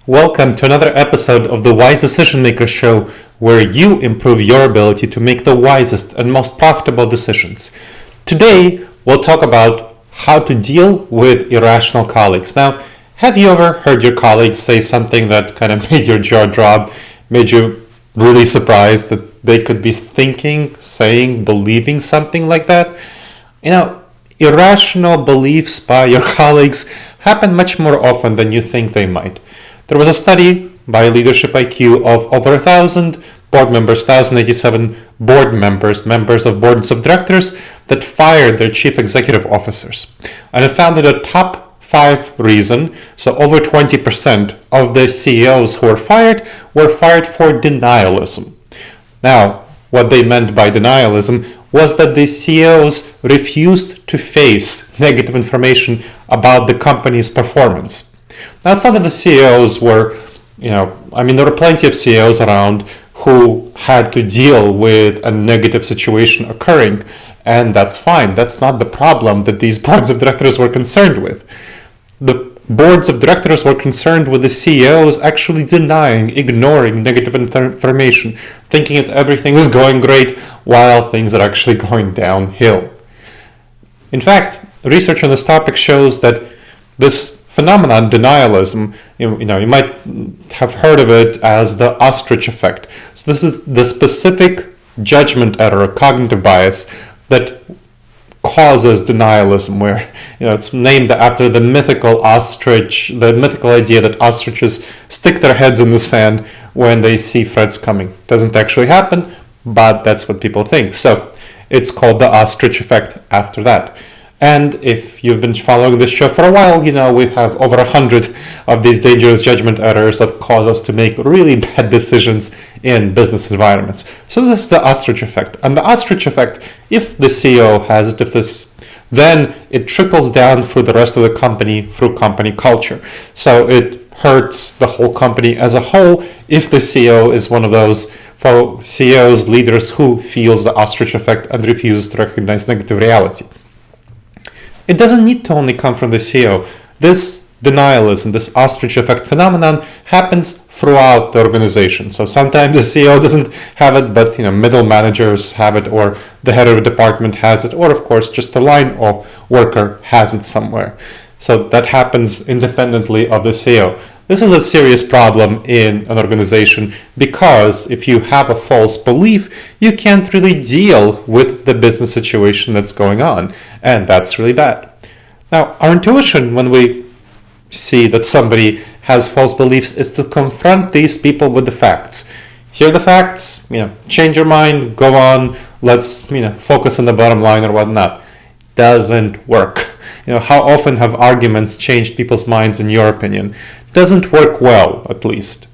Welcome to another episode of the Wise Decision Maker Show, where you improve your ability to make the wisest and most profitable decisions. Today, we'll talk about how to deal with irrational colleagues. Now, have you ever heard your colleagues say something that kind of made your jaw drop, made you really surprised that they could be thinking, saying, believing something like that? Irrational beliefs by your colleagues happen much more often than you think they might. There was a study by Leadership IQ of over 1,000 board members, 1,087 board members, members of boards of directors that fired their chief executive officers. And it found that the top 5 reason, so over 20% of the CEOs who were fired for denialism. Now, what they meant by denialism was that the CEOs refused to face negative information about the company's performance. Now, it's not that the CEOs were, there were plenty of CEOs around who had to deal with a negative situation occurring, and that's fine. That's not the problem that these boards of directors were concerned with. The boards of directors were concerned with the CEOs actually ignoring negative information, thinking that everything is going great while things are actually going downhill. In fact, research on this topic shows that this phenomenon, denialism, you might have heard of it as the Ostrich Effect. So this is the specific judgment error, or cognitive bias, that causes denialism, where it's named after the mythical ostrich, the mythical idea that ostriches stick their heads in the sand when they see threats coming. Doesn't actually happen, but that's what people think. So it's called the Ostrich Effect after that. And if you've been following this show for a while, we have over 100 of these dangerous judgment errors that cause us to make really bad decisions in business environments. So this is the Ostrich Effect. And the Ostrich Effect, if the CEO has it, then it trickles down through the rest of the company, through company culture. So it hurts the whole company as a whole if the CEO is one of those CEOs, leaders who feels the Ostrich Effect and refuses to recognize negative reality. It doesn't need to only come from the CEO. This denialism, this Ostrich Effect phenomenon happens throughout the organization. So sometimes the CEO doesn't have it, but middle managers have it, or the head of a department has it, or of course just a line worker has it somewhere. So that happens independently of the CEO. This is a serious problem in an organization because if you have a false belief, you can't really deal with the business situation that's going on, and that's really bad. Now, our intuition when we see that somebody has false beliefs is to confront these people with the facts. Hear the facts, change your mind, go on, let's focus on the bottom line or whatnot. Doesn't work. How often have arguments changed people's minds in your opinion? Doesn't work well, at least.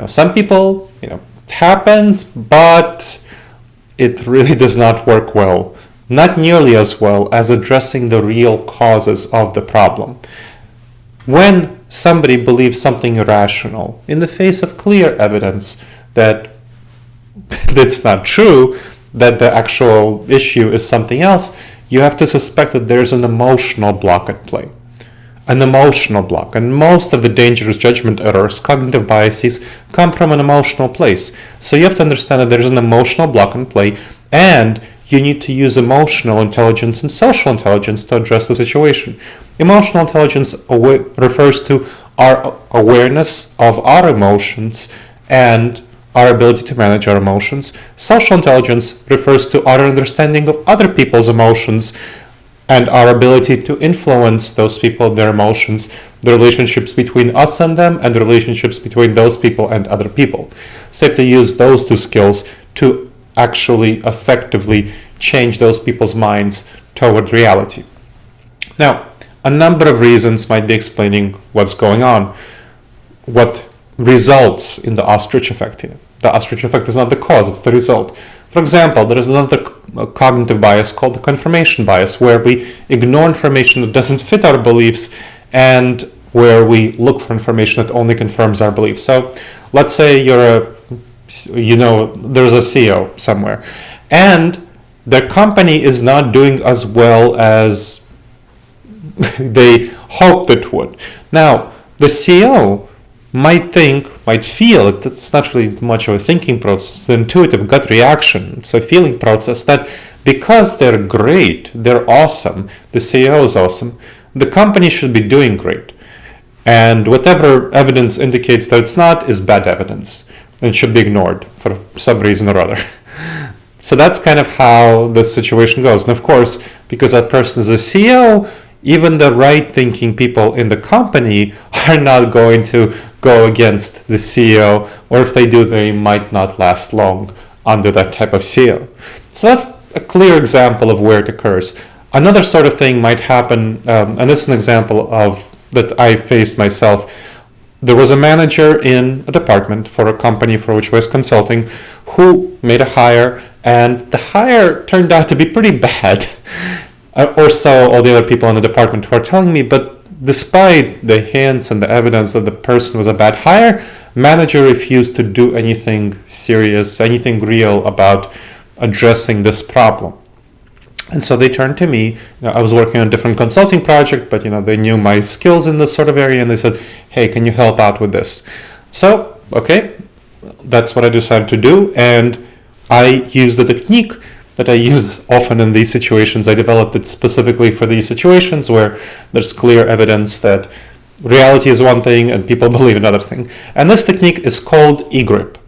Some people, it happens, but it really does not work well. Not nearly as well as addressing the real causes of the problem. When somebody believes something irrational, in the face of clear evidence that it's not true, that the actual issue is something else, you have to suspect that there's an emotional block at play. An emotional block. And most of the dangerous judgment errors, cognitive biases, come from an emotional place. So you have to understand that there's an emotional block in play, and you need to use emotional intelligence and social intelligence to address the situation. Emotional intelligence refers to our awareness of our emotions and our ability to manage our emotions. Social intelligence refers to our understanding of other people's emotions and our ability to influence those people, their emotions, the relationships between us and them, and the relationships between those people and other people. So you have to use those 2 skills to actually effectively change those people's minds toward reality. Now, a number of reasons might be explaining what's going on, what results in the Ostrich Effect here. The Ostrich Effect is not the cause, it's the result. For example, there is another cognitive bias called the confirmation bias, where we ignore information that doesn't fit our beliefs and where we look for information that only confirms our beliefs. So let's say there's a CEO somewhere, and their company is not doing as well as they hoped it would. Now, the CEO might feel, it's not really much of a thinking process, it's an intuitive gut reaction, it's a feeling process that because they're great, they're awesome, the CEO is awesome, the company should be doing great. And whatever evidence indicates that it's not is bad evidence and should be ignored for some reason or other. So that's kind of how the situation goes. And of course, because that person is a CEO, even the right-thinking people in the company are not going to go against the CEO, or if they do, they might not last long under that type of CEO. So that's a clear example of where it occurs. Another sort of thing might happen, and this is an example of that I faced myself. There was a manager in a department for a company for which I was consulting who made a hire, and the hire turned out to be pretty bad. Or so all the other people in the department were telling me, but despite the hints and the evidence that the person was a bad hire, manager refused to do anything serious, anything real about addressing this problem. And so they turned to me. I was working on a different consulting project, but they knew my skills in this sort of area, and they said, hey, can you help out with this? So, okay, that's what I decided to do, and I used the technique that I use often in these situations. I developed it specifically for these situations where there's clear evidence that reality is one thing and people believe another thing. And this technique is called EGRIP.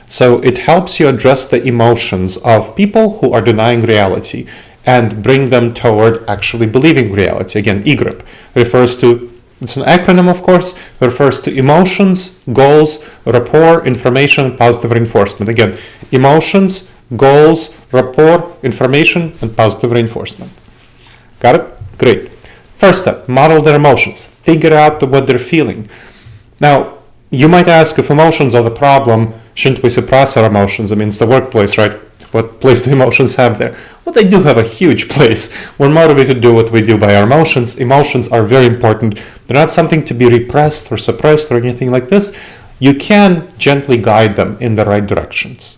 So it helps you address the emotions of people who are denying reality and bring them toward actually believing reality. Again, EGRIP refers to, it's an acronym of course, refers to emotions, goals, rapport, information, and positive reinforcement. Again, emotions, goals, rapport, information, and positive reinforcement. Got it? Great. First step, model their emotions. Figure out what they're feeling. Now, you might ask, if emotions are the problem, shouldn't we suppress our emotions? I mean, it's the workplace, right? What place do emotions have there? Well, they do have a huge place. We're motivated to do what we do by our emotions. Emotions are very important. They're not something to be repressed or suppressed or anything like this. You can gently guide them in the right directions.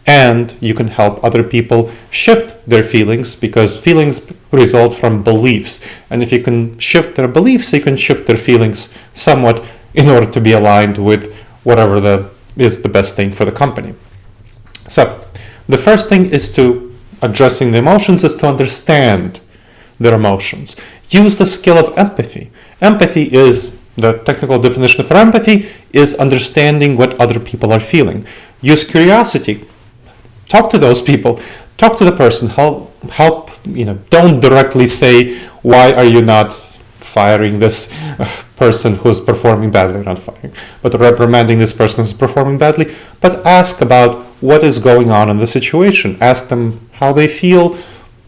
And you can help other people shift their feelings, because feelings result from beliefs. And if you can shift their beliefs, you can shift their feelings somewhat in order to be aligned with whatever is the best thing for the company. So the first thing is to addressing the emotions is to understand their emotions. Use the skill of empathy. Empathy is, the technical definition for empathy is understanding what other people are feeling. Use curiosity. Talk to those people. Talk to the person. Help. Don't directly say, why are you not firing this person who's performing badly? Not firing, but reprimanding this person who's performing badly. But ask about what is going on in the situation. Ask them how they feel,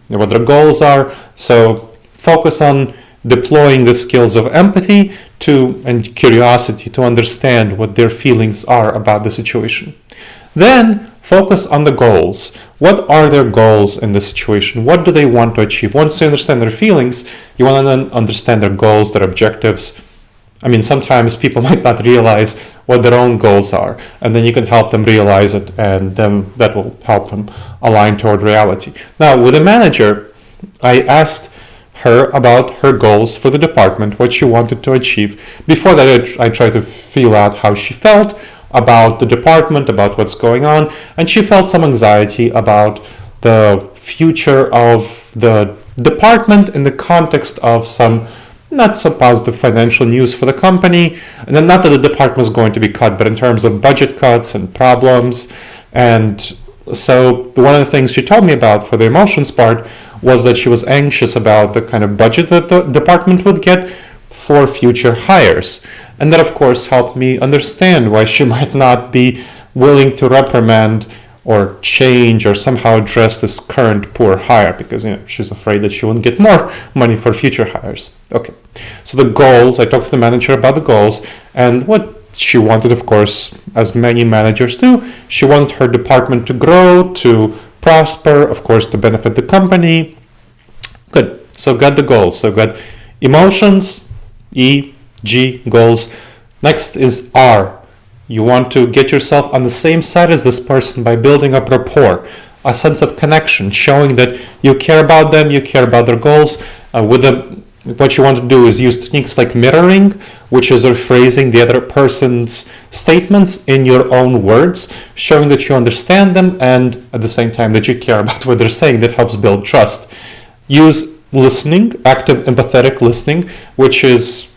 what their goals are. So focus on deploying the skills of empathy and curiosity to understand what their feelings are about the situation. Then focus on the goals. What are their goals in the situation? What do they want to achieve? Once you understand their feelings, you want to then understand their goals, their objectives. I mean, sometimes people might not realize what their own goals are, and then you can help them realize it, and then that will help them align toward reality. Now, with a manager, I asked her about her goals for the department, what she wanted to achieve. Before that, I tried to feel out how she felt about the department, about what's going on, and she felt some anxiety about the future of the department in the context of some not so positive financial news for the company. And then, not that the department was going to be cut, but in terms of budget cuts and problems. And so one of the things she told me about for the emotions part was that she was anxious about the kind of budget that the department would get for future hires. And that, of course, helped me understand why she might not be willing to reprimand or change or somehow address this current poor hire, because she's afraid that she won't get more money for future hires. Okay, so the goals, I talked to the manager about the goals, and what she wanted, of course, as many managers do, she wanted her department to grow, to prosper, of course, to benefit the company. Good, so got the goals, so got emotions, E, G, goals. Next is R. You want to get yourself on the same side as this person by building up rapport, a sense of connection, showing that you care about them, you care about their goals. With a what you want to do is use techniques like mirroring, which is rephrasing the other person's statements in your own words, showing that you understand them and at the same time that you care about what they're saying. That helps build trust. Use listening, active empathetic listening, which is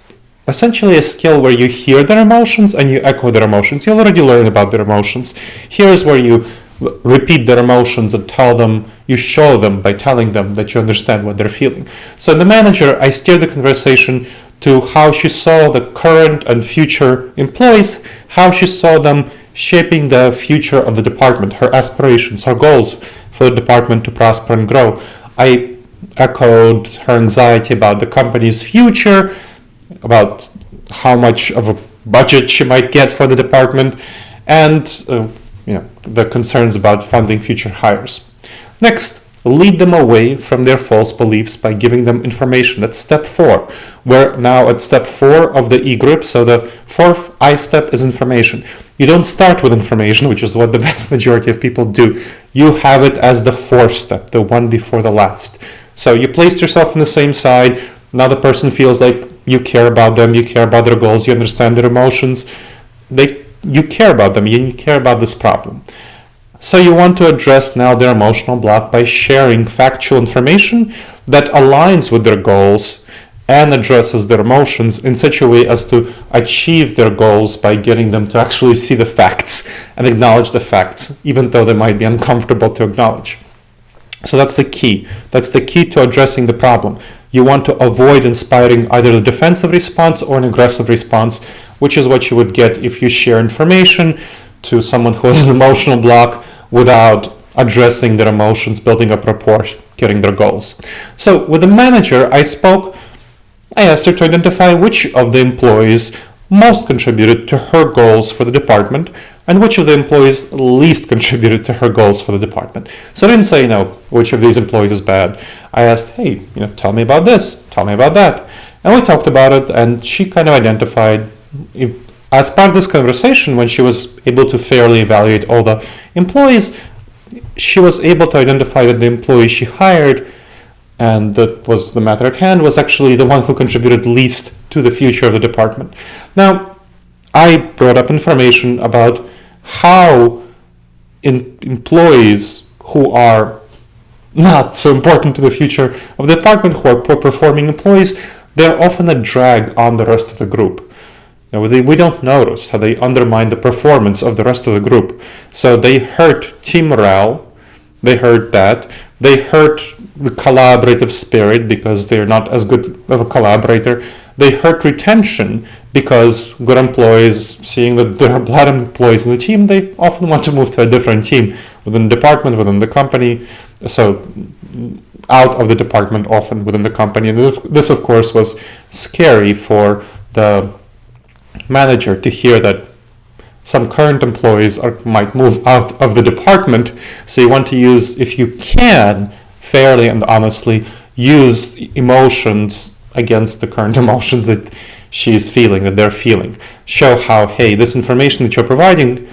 essentially a skill where you hear their emotions and you echo their emotions. You already learned about their emotions. Here's where you repeat their emotions and you show them by telling them that you understand what they're feeling. So in the manager, I steered the conversation to how she saw the current and future employees, how she saw them shaping the future of the department, her aspirations, her goals for the department to prosper and grow. I echoed her anxiety about the company's future, about how much of a budget she might get for the department, and the concerns about funding future hires. Next, lead them away from their false beliefs by giving them information. That's step 4. We're now at step 4 of the EGRIP, so the 4th I step is information. You don't start with information, which is what the vast majority of people do. You have it as the 4th step, the one before the last. So you placed yourself on the same side. Now the person feels like you care about them, you care about their goals, you understand their emotions. You care about them, you care about this problem. So you want to address now their emotional block by sharing factual information that aligns with their goals and addresses their emotions in such a way as to achieve their goals by getting them to actually see the facts and acknowledge the facts, even though they might be uncomfortable to acknowledge. So that's the key. That's the key to addressing the problem. You want to avoid inspiring either a defensive response or an aggressive response, which is what you would get if you share information to someone who has an emotional block without addressing their emotions, building up rapport, getting their goals. So with the manager, I asked her to identify which of the employees most contributed to her goals for the department and which of the employees least contributed to her goals for the department. So I didn't say, which of these employees is bad. I asked, hey, tell me about this, tell me about that. And we talked about it, and she kind of identified, as part of this conversation, when she was able to fairly evaluate all the employees, she was able to identify that the employee she hired, and that was the matter at hand, was actually the one who contributed least to the future of the department. Now, I brought up information about how employees who are not so important to the future of the department, who are poor performing employees, they're often a drag on the rest of the group. We don't notice how they undermine the performance of the rest of the group. So they hurt team morale, they hurt that, they hurt the collaborative spirit because they're not as good of a collaborator, they hurt retention because good employees, seeing that there are bad employees in the team, they often want to move to a different team within the department, within the company, so out of the department, often within the company. And this, of course, was scary for the manager to hear that some current employees might move out of the department. So you want to use, if you can, fairly and honestly, use emotions against the current emotions that she's feeling, that they're feeling. Show how, hey, this information that you're providing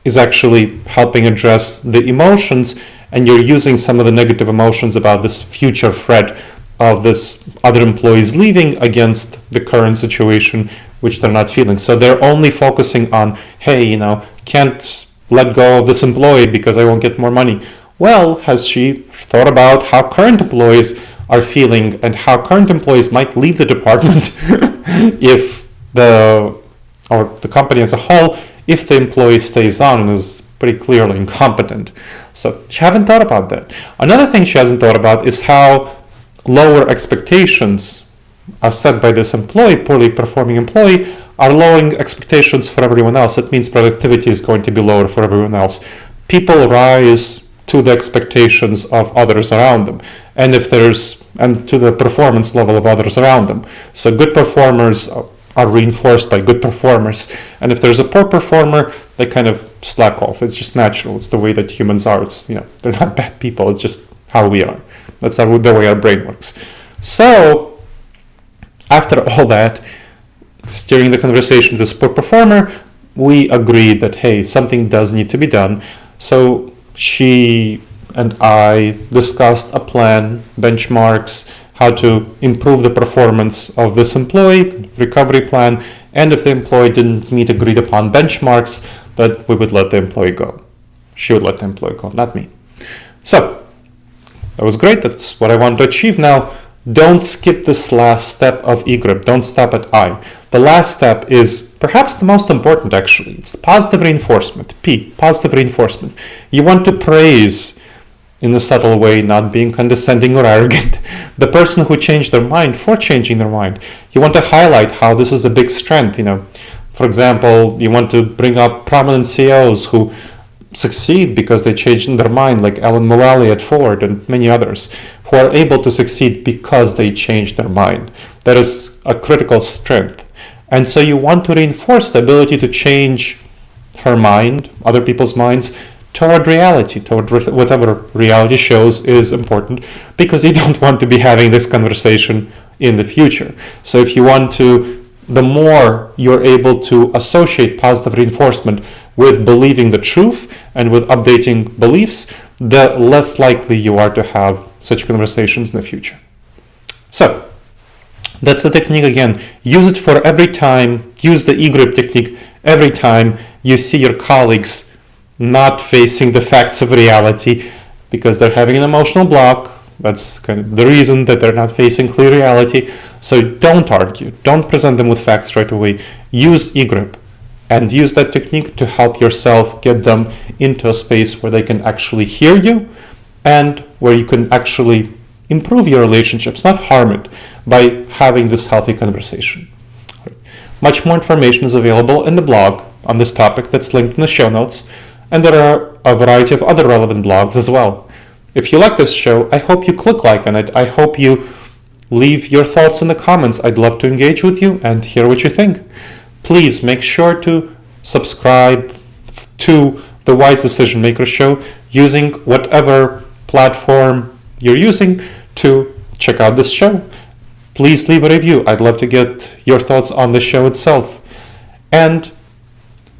is actually helping address the emotions, and you're using some of the negative emotions about this future threat of this other employees leaving against the current situation, which they're not feeling. So they're only focusing on, hey, can't let go of this employee because I won't get more money. Well, has she thought about how current employees are feeling and how current employees might leave the department if the company as a whole, if the employee stays on and is pretty clearly incompetent? So she hasn't thought about that. Another thing she hasn't thought about is how lower expectations are set by this poorly performing employee, are lowering expectations for everyone else. It means productivity is going to be lower for everyone else. People rise to the expectations of others around them, and to the performance level of others around them. So good performers are reinforced by good performers, and if there's a poor performer, they kind of slack off. It's just natural. It's the way that humans are. They're not bad people. It's just how we are. That's the way our brain works. So after all that, steering the conversation to this poor performer, we agreed that, hey, something does need to be done. So she and I discussed a plan, benchmarks, how to improve the performance of this employee, recovery plan, and if the employee didn't meet agreed upon benchmarks, that we would let the employee go. She would let the employee go, not me. So that was great. That's what I wanted to achieve. Now, don't skip this last step of EGRIP. Don't stop at I. The last step is perhaps the most important, actually. It's positive reinforcement. P, positive reinforcement. You want to praise in a subtle way, not being condescending or arrogant, the person who changed their mind for changing their mind. You want to highlight how this is a big strength. For example, you want to bring up prominent CEOs who succeed because they changed their mind, like Alan Mulally at Ford and many others, who are able to succeed because they changed their mind. That is a critical strength. And so you want to reinforce the ability to change her mind, other people's minds, toward reality, toward whatever reality shows is important, because you don't want to be having this conversation in the future. So if you want to, the more you're able to associate positive reinforcement with believing the truth and with updating beliefs, the less likely you are to have such conversations in the future. So that's the technique again. Use it for every time, use the EGRIP technique every time you see your colleagues not facing the facts of reality because they're having an emotional block. That's kind of the reason that they're not facing clear reality. So don't argue. Don't present them with facts right away. Use EGRIP and use that technique to help yourself get them into a space where they can actually hear you and where you can actually improve your relationships, not harm it, by having this healthy conversation. Much more information is available in the blog on this topic that's linked in the show notes, and there are a variety of other relevant blogs as well. If you like this show, I hope you click like on it. I hope you leave your thoughts in the comments. I'd love to engage with you and hear what you think. Please make sure to subscribe to the Wise Decision Maker Show using whatever platform you're using to check out this show. Please leave a review. I'd love to get your thoughts on the show itself. And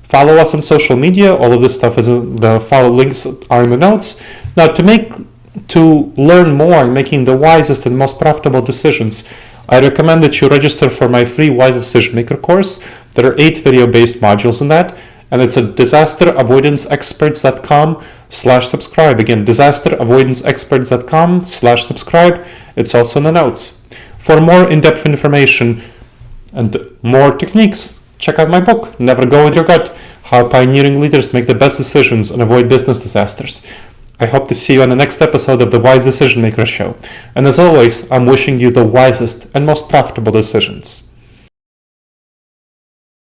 follow us on social media. All of this stuff is the follow links are in the notes. Now, to learn more in making the wisest and most profitable decisions, I recommend that you register for my free Wise Decision Maker course. There are 8 video-based modules in that, and it's at disasteravoidanceexperts.com/subscribe. Again, disasteravoidanceexperts.com/subscribe. It's also in the notes. For more in-depth information and more techniques, check out my book, Never Go With Your Gut, How Pioneering Leaders Make the Best Decisions and Avoid Business Disasters. I hope to see you on the next episode of the Wise Decision Maker Show. And as always, I'm wishing you the wisest and most profitable decisions.